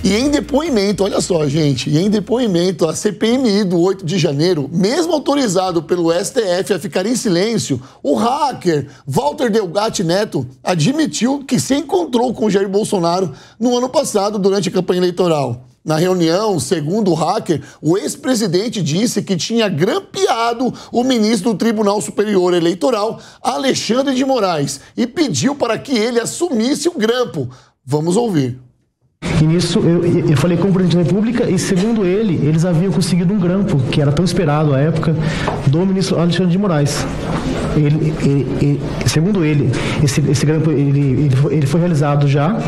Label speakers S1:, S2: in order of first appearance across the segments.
S1: E em depoimento, olha só, gente, e em depoimento, a CPMI do 8 de janeiro, mesmo autorizado pelo STF a ficar em silêncio, o hacker Walter Delgatti Neto admitiu que se encontrou com Jair Bolsonaro no ano passado durante a campanha eleitoral. Na reunião, segundo o hacker, o ex-presidente disse que tinha grampeado o ministro do Tribunal Superior Eleitoral, Alexandre de Moraes, e pediu para que ele assumisse o grampo. Vamos ouvir.
S2: E nisso eu falei com o presidente da República e, segundo ele, eles haviam conseguido um grampo, que era tão esperado à época, do ministro Alexandre de Moraes. Segundo ele, esse grampo ele foi realizado já,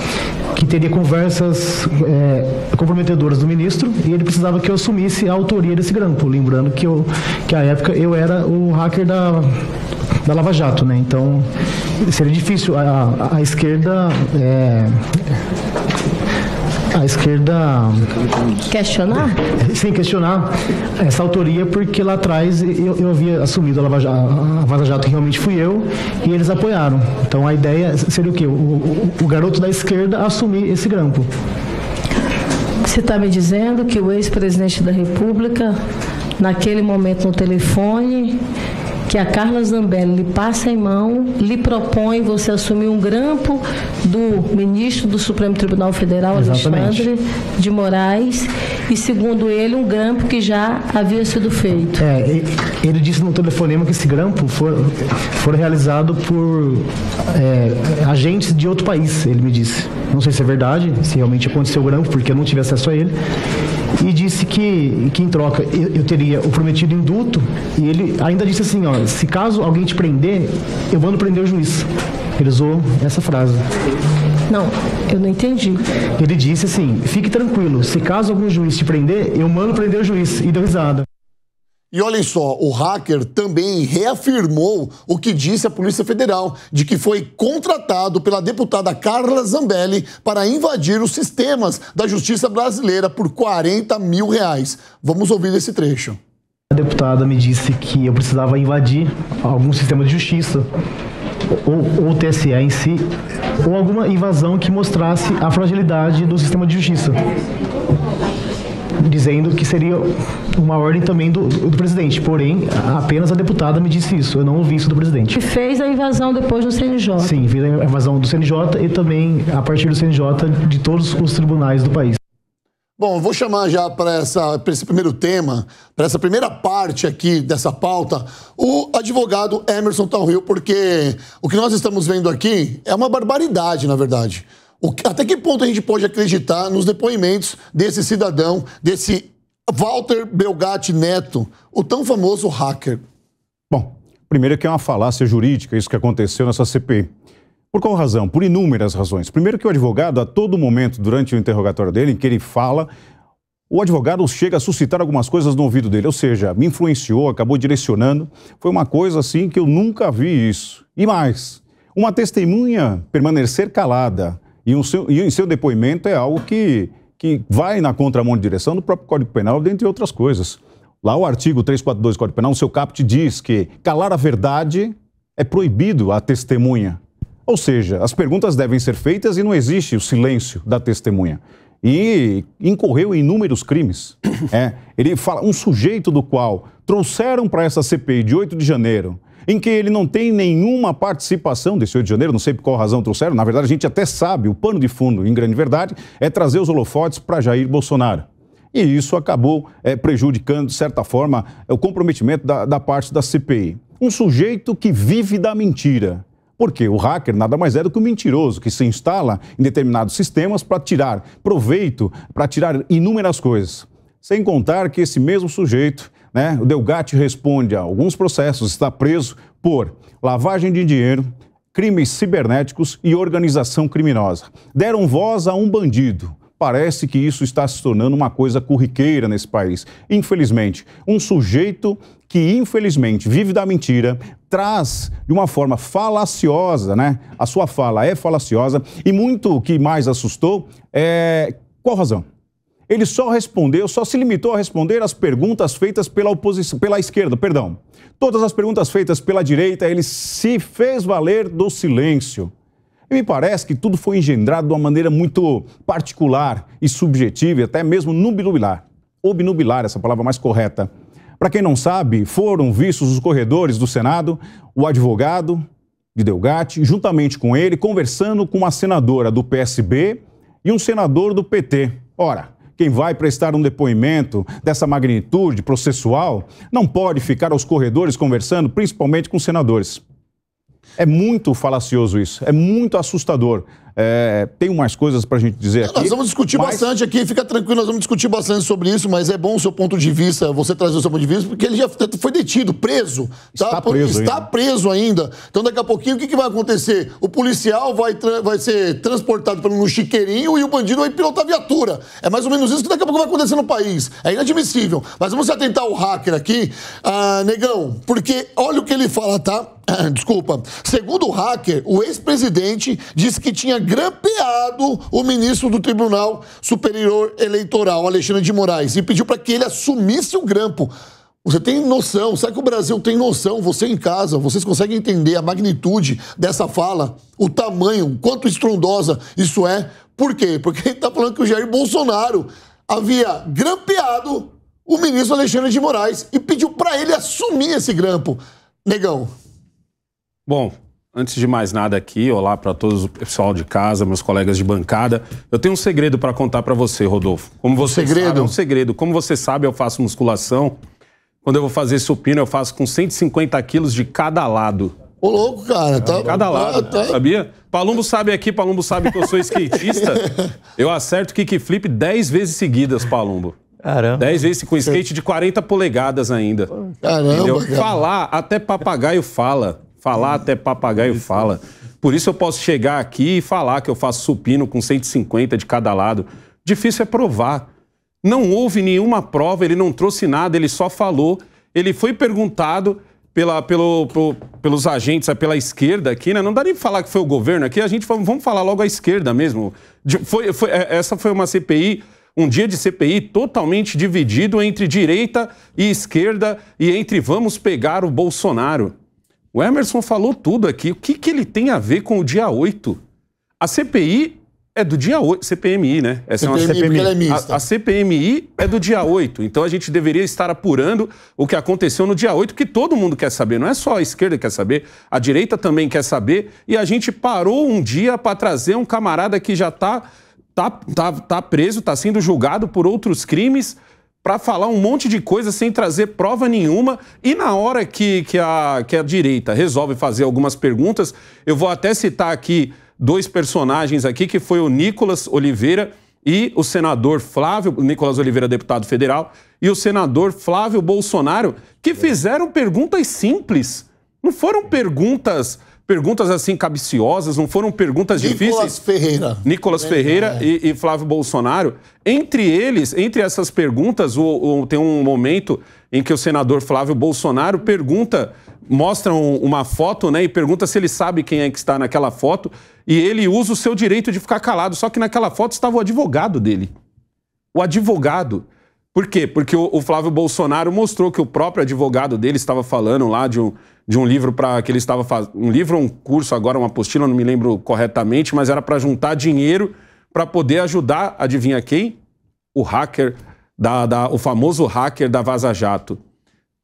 S2: que teria conversas comprometedoras do ministro, e ele precisava que eu assumisse a autoria desse grampo, lembrando que à época eu era o hacker da Lava Jato, né? Então seria difícil a esquerda
S3: questionar?
S2: Sim, questionar essa autoria, porque lá atrás eu havia assumido a Lava Jato, que realmente fui eu, e eles apoiaram. Então a ideia seria o quê? O garoto da esquerda assumir esse grampo.
S3: Você está me dizendo que o ex-presidente da República, naquele momento no telefone, que a Carla Zambelli lhe passa em mão, lhe propõe você assumir um grampo do ministro do Supremo Tribunal Federal,
S2: Exatamente.
S3: Alexandre de Moraes, e, segundo ele, um grampo que já havia sido feito.
S2: Ele disse no telefonema que esse grampo foi realizado por agentes de outro país, ele me disse. Não sei se é verdade, se realmente aconteceu o grampo, porque eu não tive acesso a ele. E disse que em troca eu teria o prometido indulto, e ele ainda disse assim, ó, se caso alguém te prender, eu mando prender o juiz. Ele usou essa frase.
S3: Não, eu não entendi.
S2: Ele disse assim, fique tranquilo, se caso algum juiz te prender, eu mando prender o juiz. E deu risada.
S1: E olhem só, o hacker também reafirmou o que disse a Polícia Federal, de que foi contratado pela deputada Carla Zambelli para invadir os sistemas da justiça brasileira por R$40 mil. Vamos ouvir esse trecho.
S2: A deputada me disse que eu precisava invadir algum sistema de justiça, ou o TSE em si, ou alguma invasão que mostrasse a fragilidade do sistema de justiça, dizendo que seria uma ordem também do presidente. Porém, apenas a deputada me disse isso, eu não ouvi isso do presidente.
S3: E fez a invasão depois do CNJ.
S2: Sim, fez a invasão do CNJ e também, a partir do CNJ, de todos os tribunais do país.
S1: Bom, vou chamar já para esse primeiro tema, para essa primeira parte aqui dessa pauta, o advogado Emerson Talril, porque o que nós estamos vendo aqui é uma barbaridade, na verdade. Até que ponto a gente pode acreditar nos depoimentos desse cidadão, desse Walter Delgatti Neto, o tão famoso hacker?
S4: Bom, primeiro que é uma falácia jurídica isso que aconteceu nessa CPI. Por qual razão? Por inúmeras razões. Primeiro que o advogado, a todo momento, durante o interrogatório dele, em que ele fala, o advogado chega a suscitar algumas coisas no ouvido dele, ou seja, me influenciou, acabou direcionando. Foi uma coisa assim que eu nunca vi isso. E mais, uma testemunha permanecer calada e em seu depoimento é algo que vai na contramão de direção do próprio Código Penal, dentre outras coisas. Lá o artigo 342 do Código Penal, no seu caput, diz que calar a verdade é proibido à testemunha. Ou seja, as perguntas devem ser feitas e não existe o silêncio da testemunha. E incorreu em inúmeros crimes. Ele fala, um sujeito do qual trouxeram para essa CPI de 8 de janeiro, em que ele não tem nenhuma participação desse 8 de janeiro, não sei por qual razão trouxeram, na verdade a gente até sabe, o pano de fundo, em grande verdade, é trazer os holofotes para Jair Bolsonaro. E isso acabou prejudicando, de certa forma, o comprometimento da parte da CPI. Um sujeito que vive da mentira. Porque o hacker nada mais é do que um mentiroso que se instala em determinados sistemas para tirar proveito, para tirar inúmeras coisas. Sem contar que esse mesmo sujeito, o Delgatti, responde a alguns processos, está preso por lavagem de dinheiro, crimes cibernéticos e organização criminosa. Deram voz a um bandido. Parece que isso está se tornando uma coisa corriqueira nesse país. Infelizmente, um sujeito que, infelizmente, vive da mentira, traz de uma forma falaciosa, A sua fala é falaciosa e muito o que mais assustou é... Qual razão? Ele só se limitou a responder às perguntas feitas pela esquerda, perdão. Todas as perguntas feitas pela direita, ele se fez valer do silêncio. E me parece que tudo foi engendrado de uma maneira muito particular e subjetiva, e até mesmo nubilubilar. Obnubilar, essa palavra mais correta. Para quem não sabe, foram vistos os corredores do Senado, o advogado de Delgatti, juntamente com ele, conversando com uma senadora do PSB e um senador do PT. Ora, quem vai prestar um depoimento dessa magnitude processual não pode ficar aos corredores conversando, principalmente com senadores. É muito falacioso isso, é muito assustador. Tem mais coisas para a gente dizer aqui.
S1: Nós vamos discutir bastante aqui, fica tranquilo, nós vamos discutir bastante sobre isso, mas é bom o seu ponto de vista, você trazer o seu ponto de vista, porque ele já foi detido, preso. Está preso ainda. Então daqui a pouquinho o que vai acontecer? O policial vai ser transportado pelo chiqueirinho e o bandido vai pilotar a viatura. É mais ou menos isso que daqui a pouco vai acontecer no país. É inadmissível. Mas vamos atentar ao hacker aqui, Negão, porque olha o que ele fala, tá? Desculpa. Segundo o hacker, o ex-presidente disse que tinha grampeado o ministro do Tribunal Superior Eleitoral, Alexandre de Moraes, e pediu para que ele assumisse o grampo. Você tem noção? Será que o Brasil tem noção? Você em casa, vocês conseguem entender a magnitude dessa fala? O tamanho, quanto estrondosa isso é? Por quê? Porque ele está falando que o Jair Bolsonaro havia grampeado o ministro Alexandre de Moraes e pediu para ele assumir esse grampo. Negão.
S5: Bom, antes de mais nada aqui, olá para todos o pessoal de casa, meus colegas de bancada. Eu tenho um segredo para contar para você, Rodolfo. Como você sabe, é um segredo. Como você sabe, eu faço musculação. Quando eu vou fazer supino, eu faço com 150 quilos de cada lado.
S1: Ô, louco, cara. Tá...
S5: Cada lado, sabia? Palumbo sabe aqui, Palumbo sabe que eu sou skatista. Eu acerto kickflip 10 vezes seguidas, Palumbo.
S6: Caramba.
S5: 10 vezes com skate de 40 polegadas ainda.
S1: Caramba, cara.
S5: Falar, até papagaio fala. Falar até papagaio fala. Por isso eu posso chegar aqui e falar que eu faço supino com 150 de cada lado. Difícil é provar. Não houve nenhuma prova, ele não trouxe nada, ele só falou. Ele foi perguntado pelos agentes, pela esquerda aqui, né? Não dá nem pra falar que foi o governo aqui, vamos falar logo a esquerda mesmo. Essa foi uma CPI, um dia de CPI totalmente dividido entre direita e esquerda e entre vamos pegar o Bolsonaro. O Emerson falou tudo aqui. O que ele tem a ver com o dia 8? A CPI é do dia 8. CPMI, né? Essa
S1: CPMI,
S5: é uma CPMI.
S1: Ela é mista.
S5: A CPMI é do dia 8. Então a gente deveria estar apurando o que aconteceu no dia 8, que todo mundo quer saber. Não é só a esquerda que quer saber, a direita também quer saber. E a gente parou um dia para trazer um camarada que já tá preso, está sendo julgado por outros crimes, para falar um monte de coisa sem trazer prova nenhuma. E na hora que a direita resolve fazer algumas perguntas, eu vou até citar aqui 2 personagens aqui, que foi o Nicolas Oliveira e o senador Flávio, Nicolas Oliveira, deputado federal, e o senador Flávio Bolsonaro, que fizeram perguntas simples. Não foram perguntas assim cabiciosas, não foram perguntas difíceis. Nicolas Ferreira e Flávio Bolsonaro. Entre essas perguntas, tem um momento em que o senador Flávio Bolsonaro mostra uma foto, né, e pergunta se ele sabe quem é que está naquela foto, e ele usa o seu direito de ficar calado, só que naquela foto estava o advogado dele. O advogado. Por quê? Porque o Flávio Bolsonaro mostrou que o próprio advogado dele estava falando lá de um livro para que ele estava fazendo. Um livro ou um curso, agora uma apostila, não me lembro corretamente, mas era para juntar dinheiro para poder ajudar, adivinha quem? O hacker, o famoso hacker da Vaza Jato.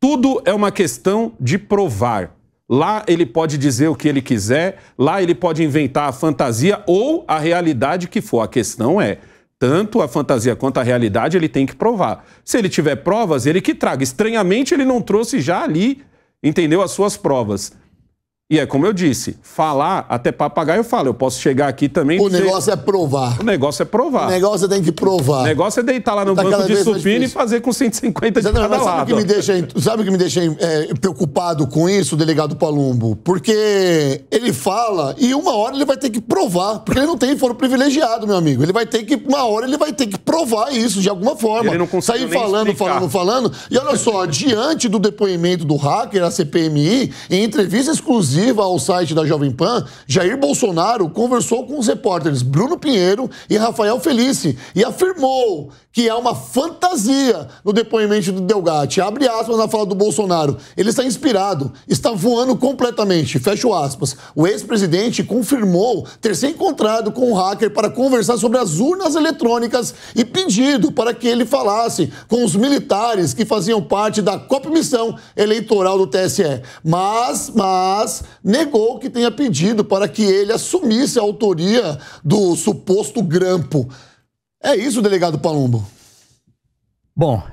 S5: Tudo é uma questão de provar. Lá ele pode dizer o que ele quiser, lá ele pode inventar a fantasia ou a realidade que for. A questão é, tanto a fantasia quanto a realidade ele tem que provar. Se ele tiver provas, ele que traga. Estranhamente, ele não trouxe já ali, entendeu, as suas provas. E é como eu disse, falar, até papagaio fala, eu posso chegar aqui também...
S1: O negócio é provar.
S5: O negócio é provar.
S1: O negócio tem que provar.
S5: O negócio é deitar lá no banco de supino e fazer com 150 de cada lado.
S1: Sabe o que me deixa preocupado com isso, delegado Palumbo? Porque ele fala e uma hora ele vai ter que provar. Porque ele não tem foro privilegiado, meu amigo. Uma hora ele vai ter que provar isso de alguma forma.
S5: Ele não consegue
S1: falando. E olha só, diante do depoimento do hacker, a CPMI, em entrevista exclusiva, exclusiva ao site da Jovem Pan, Jair Bolsonaro conversou com os repórteres Bruno Pinheiro e Rafael Felice e afirmou que há uma fantasia no depoimento do Delgatti. Abre aspas na fala do Bolsonaro. Ele está inspirado, está voando completamente. Fecho aspas. O ex-presidente confirmou ter se encontrado com o hacker para conversar sobre as urnas eletrônicas e pedido para que ele falasse com os militares que faziam parte da comissão eleitoral do TSE. Mas negou que tenha pedido para que ele assumisse a autoria do suposto grampo. É isso, delegado Palumbo?
S6: Bom,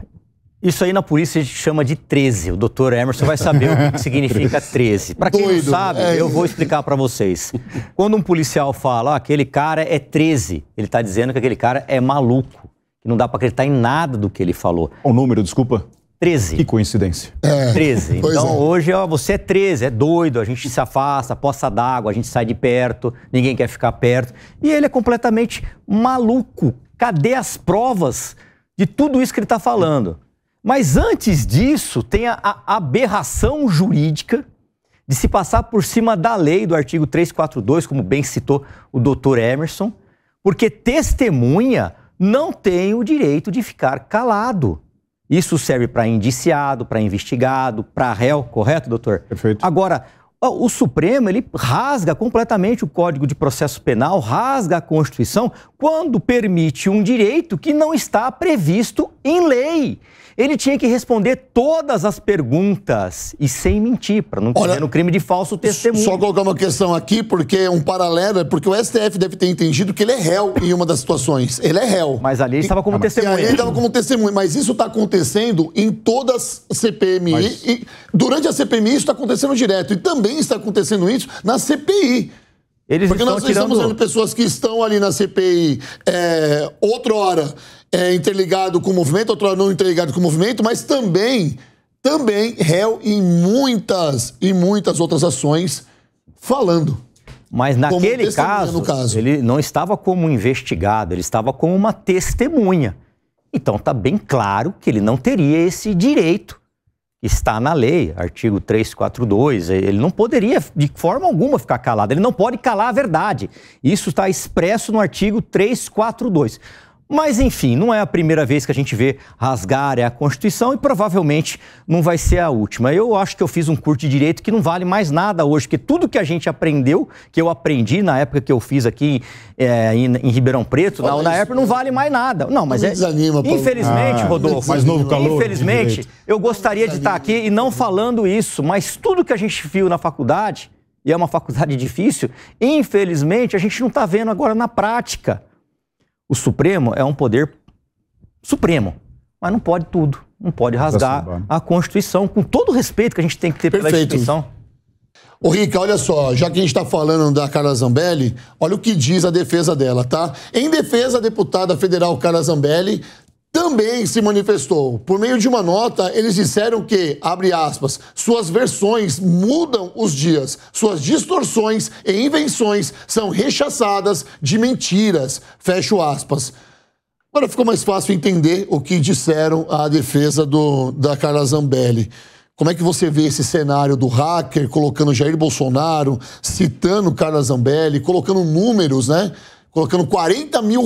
S6: isso aí na polícia a gente chama de 13. O doutor Emerson vai saber o que significa 13. Para quem não sabe, eu vou explicar para vocês. Quando um policial fala, aquele cara é 13, ele está dizendo que aquele cara é maluco. Que não dá para acreditar em nada do que ele falou.
S4: O número, desculpa?
S6: 13.
S4: Que coincidência.
S6: 13. Então hoje, você é 13, é doido, a gente se afasta, poça d'água, a gente sai de perto, ninguém quer ficar perto. E ele é completamente maluco. Cadê as provas de tudo isso que ele está falando? Mas antes disso, tem a aberração jurídica de se passar por cima da lei do artigo 342, como bem citou o doutor Emerson, porque testemunha não tem o direito de ficar calado. Isso serve para indiciado, para investigado, para réu, correto, doutor?
S4: Perfeito.
S6: Agora, o Supremo, ele rasga completamente o Código de Processo Penal, rasga a Constituição, quando permite um direito que não está previsto em lei. Ele tinha que responder todas as perguntas e sem mentir, para não correr no crime de falso testemunho.
S1: Só colocar uma questão aqui, porque um paralelo, porque o STF deve ter entendido que ele é réu em uma das situações. Ele é réu.
S6: Mas ali ele estava como testemunha.
S1: Ele estava como testemunha, mas isso está acontecendo em todas as CPMI. E durante a CPMI isso está acontecendo direto. E também está acontecendo isso na CPI. Porque nós estamos vendo pessoas que estão ali na CPI, outrora interligado com o movimento, outrora não interligado com o movimento, mas também réu em muitas outras ações falando.
S6: Mas naquele caso, ele não estava como investigado, ele estava como uma testemunha. Então está bem claro que ele não teria esse direito. Está na lei, artigo 342, ele não poderia de forma alguma ficar calado, ele não pode calar a verdade. Isso está expresso no artigo 342. Mas, enfim, não é a primeira vez que a gente vê rasgar a Constituição e provavelmente não vai ser a última. Eu acho que eu fiz um curso de direito que não vale mais nada hoje, porque tudo que a gente aprendeu, que eu aprendi na época que eu fiz aqui em Ribeirão Preto, na época não vale mais nada. Não, mas infelizmente, Rodolfo,
S4: mais novo calor,
S6: infelizmente, eu gostaria de estar aqui e não falando isso, mas tudo que a gente viu na faculdade, e é uma faculdade difícil, infelizmente a gente não está vendo agora na prática. O Supremo é um poder supremo, mas não pode tudo. Não pode rasgar a Constituição, com todo o respeito que a gente tem que ter pela instituição.
S1: Ô, Rica, olha só, já que a gente está falando da Carla Zambelli, olha o que diz a defesa dela, tá? Em defesa, a deputada federal Carla Zambelli também se manifestou. Por meio de uma nota, eles disseram que, abre aspas, suas versões mudam os dias, suas distorções e invenções são rechaçadas de mentiras, fecho aspas. Agora ficou mais fácil entender o que disseram a defesa da Carla Zambelli. Como é que você vê esse cenário do hacker colocando Jair Bolsonaro, citando Carla Zambelli, colocando números, né? Colocando R$40 mil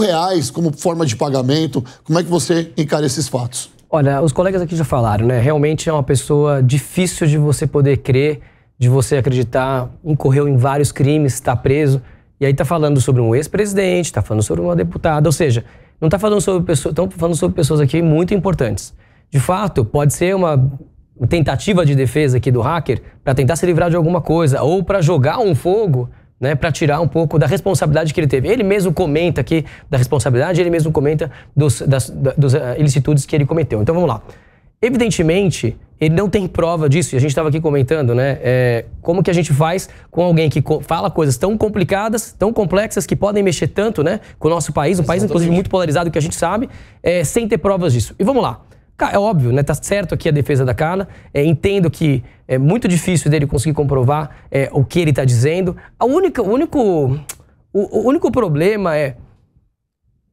S1: como forma de pagamento. Como é que você encara esses fatos?
S7: Olha, os colegas aqui já falaram, né? Realmente é uma pessoa difícil de você poder crer, de você acreditar, incorreu em vários crimes, está preso. E aí está falando sobre um ex-presidente, está falando sobre uma deputada, ou seja, não está falando sobre pessoas, estão falando sobre pessoas aqui muito importantes. De fato, pode ser uma tentativa de defesa aqui do hacker para tentar se livrar de alguma coisa ou para jogar um fogo, né, para tirar um pouco da responsabilidade que ele teve. Ele mesmo comenta aqui da responsabilidade, ele mesmo comenta das ilicitudes que ele cometeu. Então vamos lá. Evidentemente, ele não tem prova disso, e a gente estava aqui comentando, né? Como que a gente faz com alguém que fala coisas tão complicadas, tão complexas, que podem mexer tanto, né, com o nosso país, um país inclusive muito polarizado, que a gente sabe, sem ter provas disso. E vamos lá. É óbvio, né? Tá certo aqui a defesa da Carla. Entendo que é muito difícil dele conseguir comprovar o que ele está dizendo. O único problema é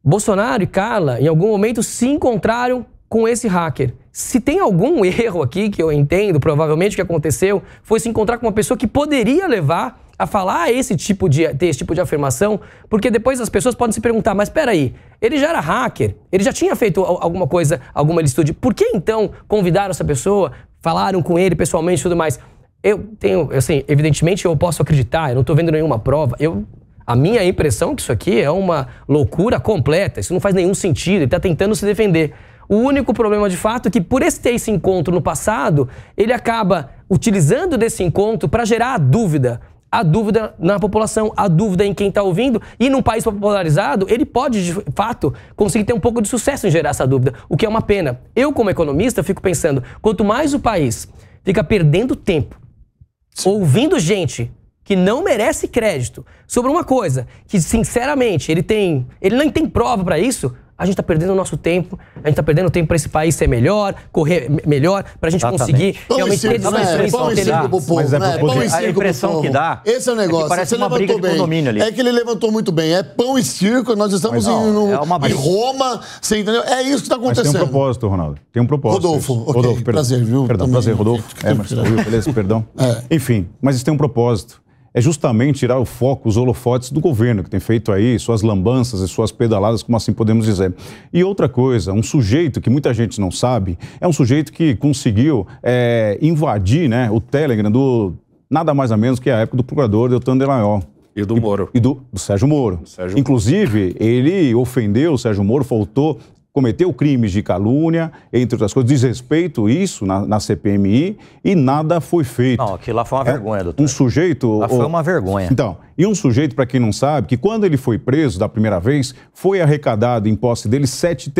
S7: Bolsonaro e Carla, em algum momento, se encontraram com esse hacker. Se tem algum erro aqui, que eu entendo, provavelmente o que aconteceu, foi se encontrar com uma pessoa que poderia levar a falar ter esse tipo de afirmação, porque depois as pessoas podem se perguntar, mas peraí, ele já era hacker, ele já tinha feito alguma coisa, alguma ilicitude, por que então convidaram essa pessoa, falaram com ele pessoalmente e tudo mais? Eu tenho, assim, evidentemente eu posso acreditar, eu não estou vendo nenhuma prova, a minha impressão é que isso aqui é uma loucura completa, isso não faz nenhum sentido, ele está tentando se defender. O único problema de fato é que por ter esse encontro no passado, ele acaba utilizando desse encontro para gerar a dúvida na população, a dúvida em quem está ouvindo, e num país popularizado, ele pode, de fato, conseguir ter um pouco de sucesso em gerar essa dúvida, o que é uma pena. Eu, como economista, fico pensando, quanto mais o país fica perdendo tempo, ouvindo gente que não merece crédito sobre uma coisa que, sinceramente, ele nem tem prova para isso, a gente está perdendo o nosso tempo, a gente está perdendo tempo para esse país ser melhor, correr melhor, para a gente conseguir realmente ter discussões inteligentes.
S6: A impressão que dá.
S1: Esse é o negócio.
S6: Parece uma briga de condomínio ali.
S1: É que ele levantou muito bem. É pão e circo, nós estamos em Roma, você entendeu? É isso que está acontecendo.
S4: Mas tem um propósito, Ronaldo. Tem um propósito.
S1: Rodolfo, perdão. Prazer, viu?
S4: Perdão, prazer, Rodolfo. Beleza, perdão. Enfim, mas isso tem um propósito. É justamente tirar o foco, os holofotes do governo, que tem feito aí suas lambanças e suas pedaladas, como assim podemos dizer. E outra coisa, um sujeito que muita gente não sabe, é um sujeito que conseguiu invadir, né, o Telegram do nada mais ou menos que a época do procurador Deltan Dallagnol.
S5: E do Moro.
S4: E do Sérgio Moro. Inclusive, ele ofendeu o Sérgio Moro, cometeu crimes de calúnia, entre outras coisas, desrespeito isso na CPMI, e nada foi feito.
S6: Não, aquilo lá foi uma vergonha, doutor.
S4: Um sujeito...
S6: Lá foi uma vergonha.
S4: Então, e um sujeito, para quem não sabe, que quando ele foi preso da primeira vez, foi arrecadado em posse dele 7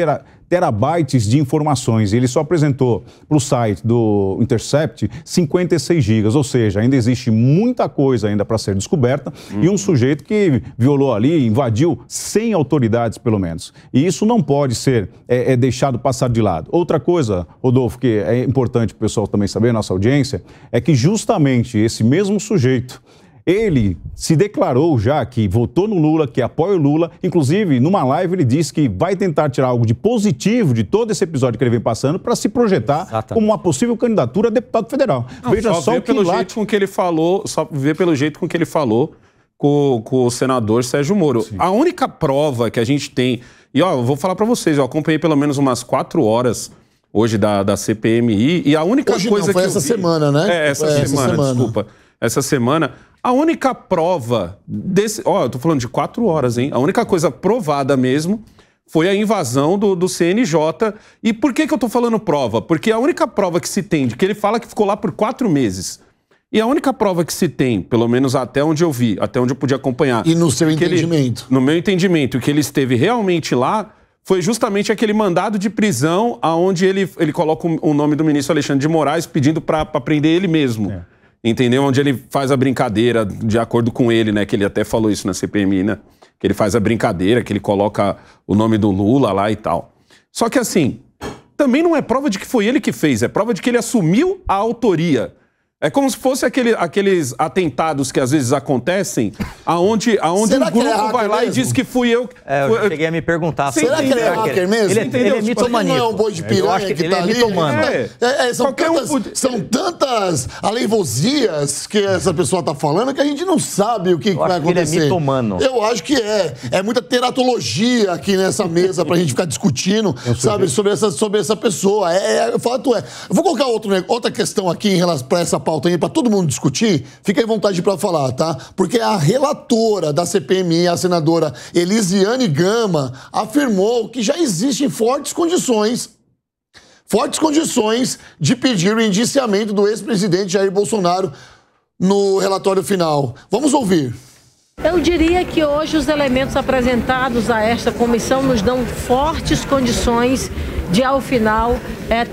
S4: terabytes de informações. Ele só apresentou para o site do Intercept 56 gigas, ou seja, ainda existe muita coisa ainda para ser descoberta, e um sujeito que violou ali, invadiu 100 autoridades pelo menos. E isso não pode ser deixado passar de lado. Outra coisa, Rodolfo, que é importante o pessoal também saber, nossa audiência, é que justamente esse mesmo sujeito, ele se declarou já que votou no Lula, que apoia o Lula. Inclusive, numa live, ele disse que vai tentar tirar algo de positivo de todo esse episódio que ele vem passando para se projetar como uma possível candidatura a deputado federal.
S5: Veja só pelo jeito com que ele falou, só ver pelo jeito com que ele falou com o senador Sérgio Moro. Sim. A única prova que a gente tem... E, eu vou falar para vocês, eu acompanhei pelo menos umas 4 horas hoje da CPMI, e a única coisa que
S1: foi essa semana, né?
S5: Essa semana, desculpa. Essa semana... A única prova desse... eu tô falando de 4 horas, hein? A única coisa provada mesmo foi a invasão do CNJ. E por que eu tô falando prova? Porque a única prova que se tem, de que ele fala que ficou lá por 4 meses. E a única prova que se tem, pelo menos até onde eu vi, até onde eu pude acompanhar...
S1: E no seu entendimento?
S5: No meu entendimento, que ele esteve realmente lá, foi justamente aquele mandado de prisão onde ele coloca o nome do ministro Alexandre de Moraes pedindo para prender ele mesmo. Entendeu? Onde ele faz a brincadeira, de acordo com ele, né? Que ele até falou isso na CPMI, né? Que ele faz a brincadeira, que ele coloca o nome do Lula lá e tal. Só que assim, também não é prova de que foi ele que fez, é prova de que ele assumiu a autoria. É como se fosse aqueles atentados que às vezes acontecem, aonde um grupo vai lá mesmo? E diz que fui eu...
S6: eu cheguei a me perguntar.
S1: Será que ele é hacker mesmo?
S6: Ele é mitomaníaco.
S1: Não é um boi de piranha que tá ali? São tantas aleivosias que essa pessoa tá falando que a gente não sabe o que vai acontecer.
S6: Ele é mitomano.
S1: Eu acho que é. É muita teratologia aqui nessa mesa pra gente ficar discutindo, sabe, sobre essa pessoa. O fato é... Eu vou colocar outra questão aqui em relação a essa pauta aí para todo mundo discutir, fiquem à vontade para falar, tá? Porque a relatora da CPMI, a senadora Elisiane Gama, afirmou que já existem fortes condições de pedir o indiciamento do ex-presidente Jair Bolsonaro no relatório final. Vamos ouvir.
S3: Eu diria que hoje os elementos apresentados a esta comissão nos dão fortes condições de, ao final,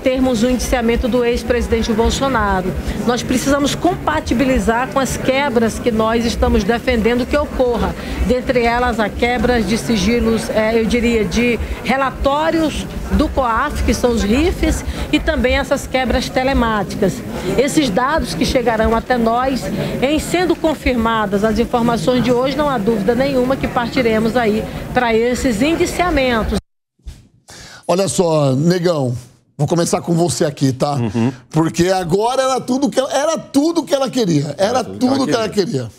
S3: termos o indiciamento do ex-presidente Bolsonaro. Nós precisamos compatibilizar com as quebras que nós estamos defendendo que ocorra. Dentre elas, a quebra de sigilos, eu diria, de relatórios do COAF, que são os RIFs, e também essas quebras telemáticas. Esses dados que chegarão até nós, em sendo confirmadas as informações de hoje, não há dúvida nenhuma que partiremos aí para esses indiciamentos.
S1: Olha só, Negão, Vou começar com você aqui, tá? Porque agora era tudo que ela queria. Era tudo que ela queria.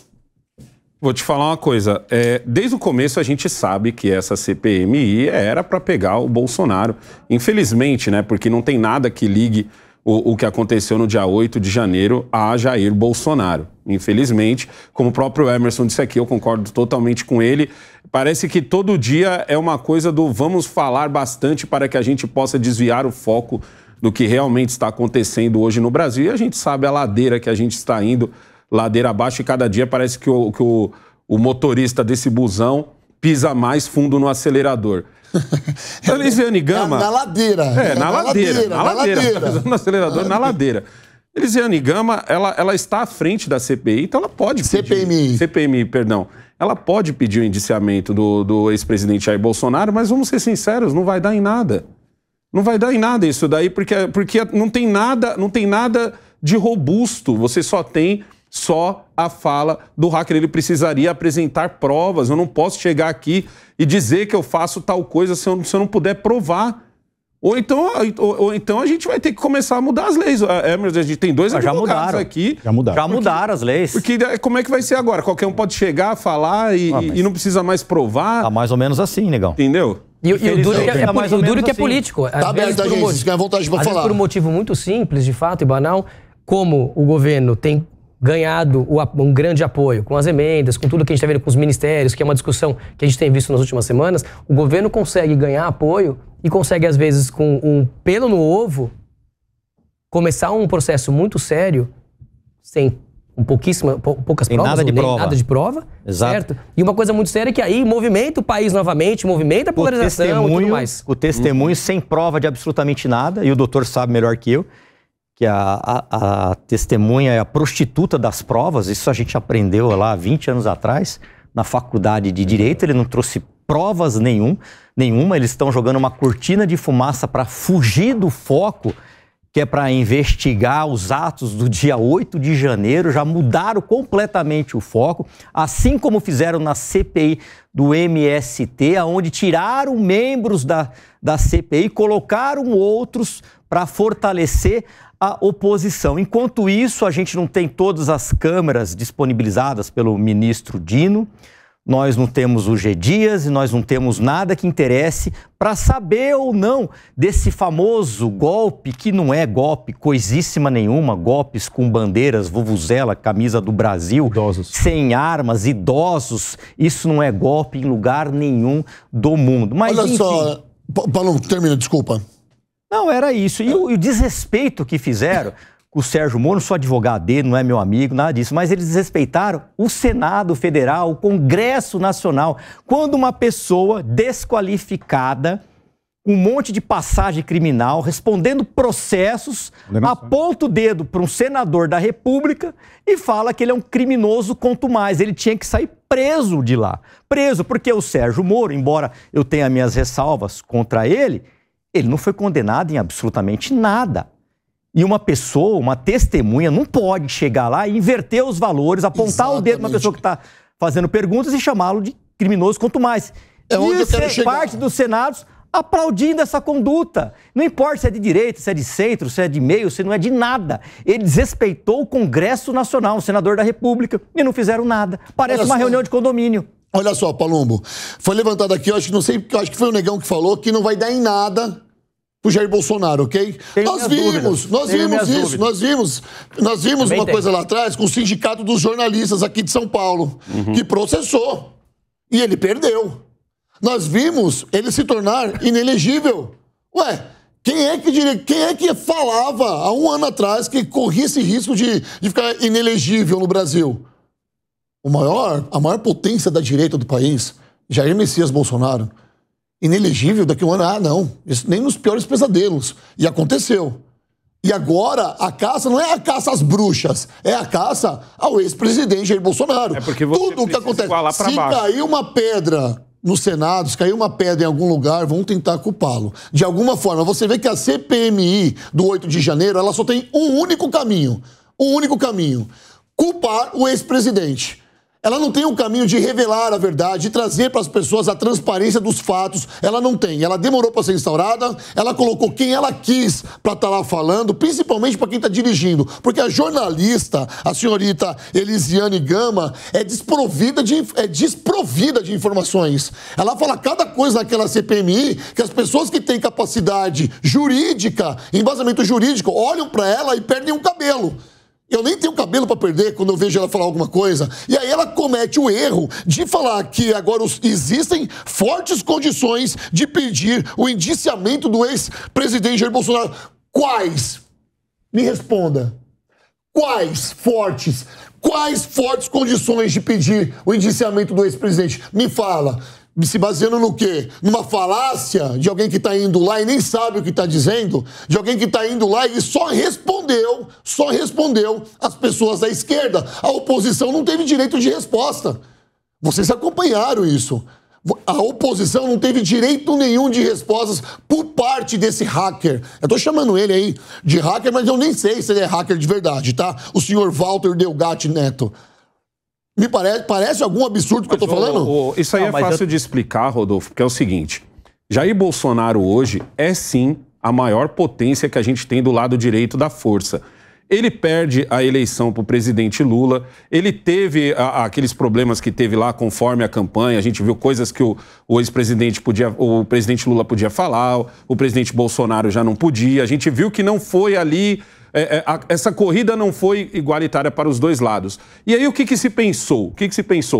S5: Vou te falar uma coisa. Desde o começo a gente sabe que essa CPMI era para pegar o Bolsonaro. Infelizmente, né? Porque não tem nada que ligue o que aconteceu no dia 8 de janeiro a Jair Bolsonaro. Infelizmente, como o próprio Emerson disse aqui, eu concordo totalmente com ele. Parece que todo dia é uma coisa do vamos falar bastante para que a gente possa desviar o foco do que realmente está acontecendo hoje no Brasil. E a gente sabe a ladeira que a gente está indo, ladeira abaixo, e cada dia parece que o motorista desse busão pisa mais fundo no acelerador. A Elisiane Gama...
S1: Na ladeira.
S5: Na ladeira. No acelerador, na ladeira. Elisiane Gama, ela está à frente da CPI, então ela pode pedir... CPMI, perdão. Ela pode pedir o indiciamento do ex-presidente Jair Bolsonaro, mas vamos ser sinceros, não vai dar em nada. Não vai dar em nada isso daí, porque não tem nada de robusto. Você só tem a fala do hacker. Ele precisaria apresentar provas. Eu não posso chegar aqui e dizer que eu faço tal coisa se eu não puder provar. Ou então a gente vai ter que começar a mudar as leis. Emerson, a gente tem dois advogados aqui.
S6: Já mudaram as leis.
S5: Porque como é que vai ser agora? Qualquer um pode chegar, falar e não precisa mais provar.
S6: Tá mais ou menos assim, negão.
S5: Entendeu?
S7: E o duro que é político.
S1: Tá aberto a gente, fica à vontade pra falar.
S7: Por um motivo muito simples, de fato, e banal, como o governo tem ganhado um grande apoio com as emendas, com tudo que a gente está vendo com os ministérios, que é uma discussão que a gente tem visto nas últimas semanas, o governo consegue ganhar apoio e consegue, às vezes, com um pelo no ovo, começar um processo muito sério, sem poucas provas, nada de prova,
S6: exato.
S7: Certo? E uma coisa muito séria é que aí movimenta o país novamente, movimenta a polarização e tudo mais.
S6: O testemunho sem prova de absolutamente nada, e o doutor sabe melhor que eu, que a testemunha é a prostituta das provas. Isso a gente aprendeu lá 20 anos atrás, na faculdade de Direito. Ele não trouxe provas nenhuma. Eles estão jogando uma cortina de fumaça para fugir do foco, que é para investigar os atos do dia 8 de janeiro. Já mudaram completamente o foco, assim como fizeram na CPI do MST, onde tiraram membros da CPI, colocaram outros para fortalecer a oposição. Enquanto isso, a gente não tem todas as câmeras disponibilizadas pelo ministro Dino, nós não temos o G Dias e nós não temos nada que interesse para saber ou não desse famoso golpe, que não é golpe coisíssima nenhuma, golpes com bandeiras, vuvuzela, camisa do Brasil,
S4: idosos,
S6: sem armas, idosos. Isso não é golpe em lugar nenhum do mundo. Mas,
S1: olha, enfim, só, Paulo, termina, desculpa.
S6: Não, era isso. E o desrespeito que fizeram com o Sérgio Moro, não sou advogado dele, não é meu amigo, nada disso, mas eles desrespeitaram o Senado Federal, o Congresso Nacional. Quando uma pessoa desqualificada, um monte de passagem criminal, respondendo processos, aponta o dedo para um senador da República e fala que ele é um criminoso quanto mais. Ele tinha que sair preso de lá. Preso, porque o Sérgio Moro, embora eu tenha minhas ressalvas contra ele não foi condenado em absolutamente nada. E uma pessoa, uma testemunha, não pode chegar lá e inverter os valores, apontar o dedo para uma pessoa que está fazendo perguntas e chamá-lo de criminoso quanto mais.
S1: É onde eu quero chegar.
S6: Parte dos senados aplaudindo essa conduta. Não importa se é de direita, se é de centro, se é de meio, se não é de nada. Ele desrespeitou o Congresso Nacional, o senador da República, e não fizeram nada. Parece uma reunião de condomínio.
S1: Olha só, Palumbo, foi levantado aqui, eu acho que foi o Negão que falou que não vai dar em nada pro Jair Bolsonaro, ok? Nós vimos uma coisa lá atrás com o Sindicato dos Jornalistas aqui de São Paulo, que processou, e ele perdeu. Nós vimos ele se tornar inelegível. Ué, quem é que falava há um ano atrás que corria esse risco de ficar inelegível no Brasil? A maior potência da direita do país, Jair Messias Bolsonaro, inelegível daqui a um ano. Ah, não. Isso nem nos piores pesadelos. E aconteceu. E agora, a caça não é a caça às bruxas, é a caça ao ex-presidente Jair Bolsonaro.
S5: É porque você
S1: tudo o que acontece. Se cair uma pedra no Senado, se cair uma pedra em algum lugar, vão tentar culpá-lo. De alguma forma, você vê que a CPMI do 8 de janeiro, ela só tem um único caminho. Culpar o ex-presidente. Ela não tem o caminho de revelar a verdade, de trazer para as pessoas a transparência dos fatos. Ela não tem. Ela demorou para ser instaurada, ela colocou quem ela quis para estar lá falando, principalmente para quem está dirigindo. Porque a jornalista, a senhorita Elisiane Gama, é desprovida de informações. Ela fala cada coisa naquela CPMI que as pessoas que têm capacidade jurídica, embasamento jurídico, olham para ela e perdem um cabelo. Eu nem tenho cabelo para perder quando eu vejo ela falar alguma coisa. E aí ela comete o erro de falar que agora existem fortes condições de pedir o indiciamento do ex-presidente Jair Bolsonaro. Quais? Me responda. Quais fortes condições de pedir o indiciamento do ex-presidente? Me fala. Se baseando no quê? Numa falácia de alguém que está indo lá e nem sabe o que está dizendo? De alguém que está indo lá e só respondeu as pessoas da esquerda. A oposição não teve direito de resposta. Vocês acompanharam isso. A oposição não teve direito nenhum de respostas por parte desse hacker. Eu estou chamando ele aí de hacker, mas eu nem sei se ele é hacker de verdade, tá? O senhor Walter Delgatti Neto. Me parece algum absurdo que eu tô falando?
S5: Isso aí é fácil de explicar, Rodolfo, porque é o seguinte. Jair Bolsonaro hoje é sim a maior potência que a gente tem do lado direito da força. Ele perde a eleição para o presidente Lula, ele teve aqueles problemas que teve lá conforme a campanha, a gente viu coisas que o ex-presidente o presidente Lula podia falar, o presidente Bolsonaro já não podia, a gente viu que não foi ali... essa corrida não foi igualitária para os dois lados. E aí o que se pensou?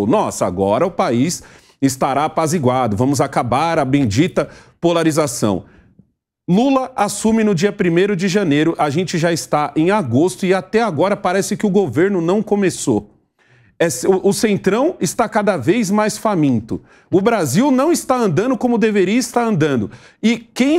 S5: Nossa, agora o país estará apaziguado, vamos acabar a bendita polarização. Lula assume no dia 1º de janeiro, a gente já está em agosto e até agora parece que o governo não começou. O Centrão está cada vez mais faminto. O Brasil não está andando como deveria estar andando. E quem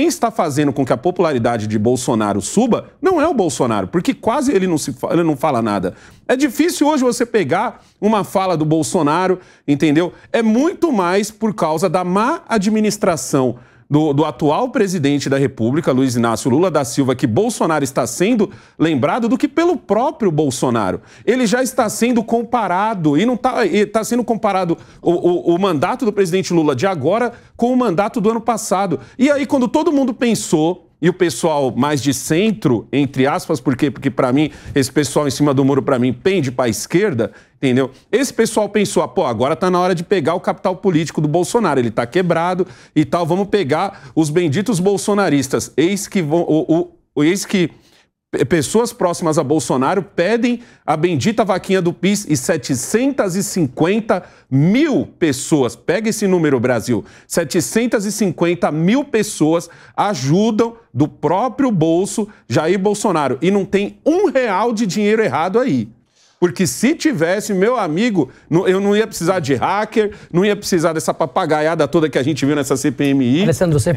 S5: está fazendo com que a popularidade de Bolsonaro suba não é o Bolsonaro, porque quase ele não fala nada. É difícil hoje você pegar uma fala do Bolsonaro, entendeu? É muito mais por causa da má administração do atual presidente da República, Luiz Inácio Lula da Silva, que Bolsonaro está sendo lembrado, do que pelo próprio Bolsonaro. Ele já está sendo comparado, e não está sendo comparado o mandato do presidente Lula de agora com o mandato do ano passado. E aí, quando todo mundo pensou, e o pessoal mais de centro, entre aspas, porque para mim, esse pessoal em cima do muro, para mim, pende para a esquerda, entendeu? Esse pessoal pensou, pô, agora tá na hora de pegar o capital político do Bolsonaro, ele tá quebrado e tal, vamos pegar os benditos bolsonaristas. Eis que pessoas próximas a Bolsonaro pedem a bendita vaquinha do PIS e 750 mil pessoas, pega esse número, Brasil, 750 mil pessoas ajudam do próprio bolso Jair Bolsonaro. E não tem R$1 de dinheiro errado aí. Porque se tivesse, meu amigo, eu não ia precisar de hacker, não ia precisar dessa papagaiada toda que a gente viu nessa CPMI.
S7: Alessandro, você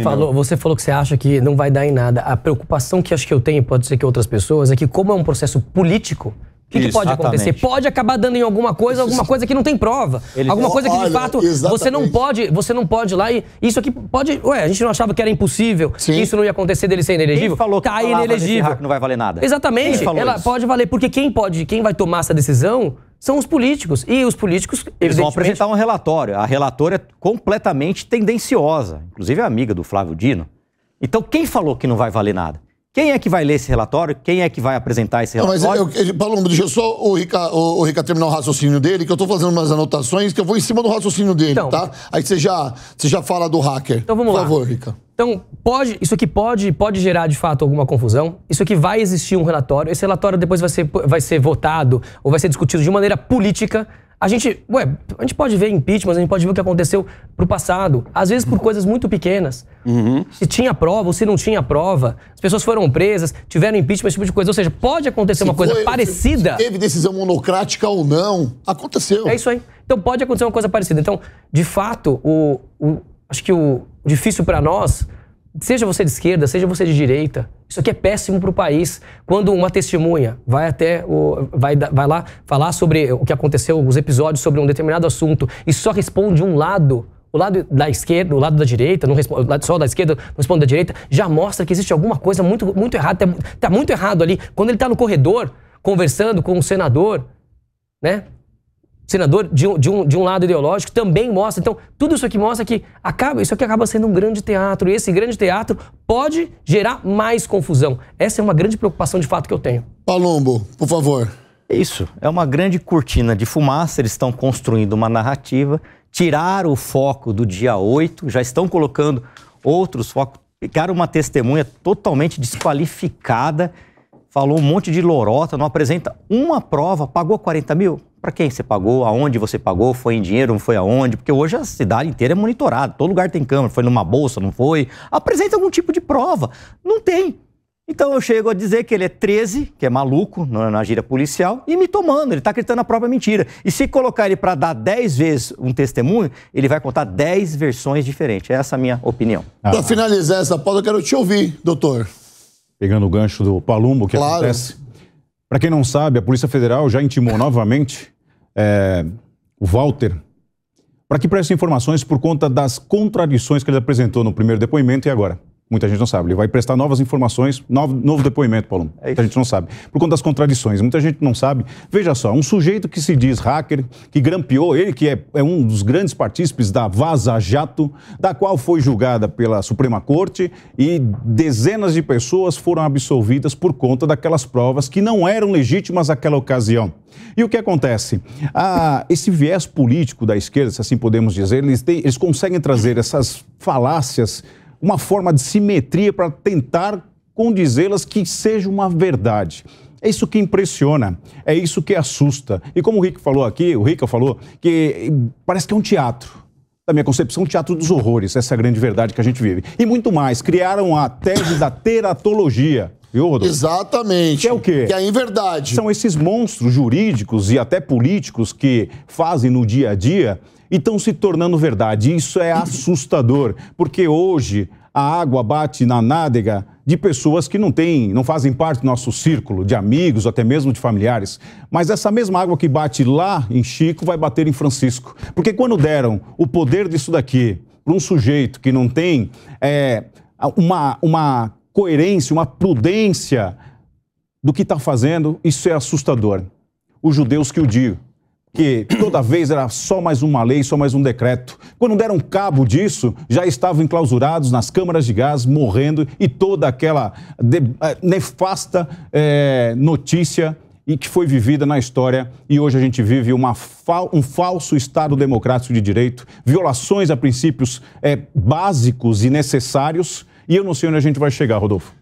S7: falou que você acha que não vai dar em nada. A preocupação que acho que eu tenho, pode ser que outras pessoas, é que como é um processo político, o que pode acontecer? Pode acabar dando em alguma coisa que não tem prova. Alguma coisa que, de fato, você não pode ir lá e... Isso aqui pode... a gente não achava que era impossível. Sim. Isso não ia acontecer dele ser inelegível.
S6: Quem falou que
S7: inelegível.
S6: Não vai valer nada?
S7: Exatamente. Ela pode valer, porque quem vai tomar essa decisão são os políticos. E os políticos,
S6: eles vão apresentar um relatório. A relatora é completamente tendenciosa. Inclusive é amiga do Flávio Dino. Então, quem falou que não vai valer nada? Quem é que vai ler esse relatório? Quem é que vai apresentar esse relatório?
S1: Mas, Paulo, deixa eu só o Rica terminar o raciocínio dele, que eu tô fazendo umas anotações, que eu vou em cima do raciocínio dele, então, tá? Aí você já fala do hacker.
S7: Então vamos lá.
S1: Por favor, Rica.
S7: Então, isso aqui pode gerar, de fato, alguma confusão. Isso aqui vai existir um relatório. Esse relatório depois vai ser votado ou vai ser discutido de maneira política. A gente pode ver impeachment, a gente pode ver o que aconteceu pro passado. Às vezes por coisas muito pequenas. Se tinha prova ou se não tinha prova. As pessoas foram presas, tiveram impeachment, esse tipo de coisa. Ou seja, pode acontecer uma coisa parecida.
S1: Se teve decisão monocrática ou não, aconteceu.
S7: É isso aí. Então pode acontecer uma coisa parecida. Então, de fato, acho que o difícil para nós, seja você de esquerda, seja você de direita, isso aqui é péssimo para o país. Quando uma testemunha vai lá falar sobre o que aconteceu, os episódios sobre um determinado assunto e só responde um lado, o lado da esquerda, o lado da direita, não responde, só da esquerda não responde da direita, já mostra que existe alguma coisa muito, muito errada. Tá muito errado ali. Quando ele está no corredor conversando com um senador, né? senador de um lado ideológico, também mostra. Então, tudo isso aqui mostra que isso aqui acaba sendo um grande teatro. E esse grande teatro pode gerar mais confusão. Essa é uma grande preocupação de fato que eu tenho.
S1: Palumbo, por favor.
S6: Isso, é uma grande cortina de fumaça. Eles estão construindo uma narrativa, tiraram o foco do dia 8, já estão colocando outros focos. Pegaram uma testemunha totalmente desqualificada, falou um monte de lorota, não apresenta uma prova, pagou 40 mil? Para quem você pagou? Aonde você pagou? Foi em dinheiro? Não foi aonde? Porque hoje a cidade inteira é monitorada, todo lugar tem câmera, foi numa bolsa, não foi? Apresenta algum tipo de prova. Não tem. Então eu chego a dizer que ele é 13, que é maluco na gíria policial, e me tomando, ele está acreditando na própria mentira. E se colocar ele para dar 10 vezes um testemunho, ele vai contar 10 versões diferentes. Essa é a minha opinião.
S1: Para finalizar essa pauta, eu quero te ouvir, doutor.
S4: Pegando o gancho do Palumbo, o que acontece? Para quem não sabe, a Polícia Federal já intimou novamente o Walter para que preste informações por conta das contradições que ele apresentou no primeiro depoimento e agora. Muita gente não sabe. Ele vai prestar novas informações, novo depoimento, Paulo. Muita gente não sabe. Por conta das contradições. Muita gente não sabe. Veja só, um sujeito que se diz hacker, que grampeou, ele que é um dos grandes partícipes da Vaza Jato, da qual foi julgada pela Suprema Corte e dezenas de pessoas foram absolvidas por conta daquelas provas que não eram legítimas naquela ocasião. E o que acontece? Esse viés político da esquerda, se assim podemos dizer, eles conseguem trazer essas falácias, uma forma de simetria para tentar condizê-las que seja uma verdade. É isso que impressiona, é isso que assusta. E como o Rick falou aqui, o Rica falou que parece que é um teatro. Da minha concepção, um teatro dos horrores, essa é a grande verdade que a gente vive. E muito mais, criaram a tese da teratologia. Viu, Rodolfo?
S1: Exatamente.
S4: Que é o quê?
S1: Que é a inverdade.
S4: São esses monstros jurídicos e até políticos que fazem no dia a dia e estão se tornando verdade. Isso é assustador, porque hoje a água bate na nádega de pessoas que não fazem parte do nosso círculo de amigos, até mesmo de familiares. Mas essa mesma água que bate lá em Chico vai bater em Francisco. Porque quando deram o poder disso daqui para um sujeito que não tem uma coerência, uma prudência do que está fazendo, isso é assustador. Os judeus que o digam. Que toda vez era só mais uma lei, só mais um decreto. Quando deram cabo disso, já estavam enclausurados nas câmaras de gás, morrendo, e toda aquela nefasta notícia e que foi vivida na história. E hoje a gente vive um falso Estado democrático de direito, violações a princípios básicos e necessários, e eu não sei onde a gente vai chegar, Rodolfo.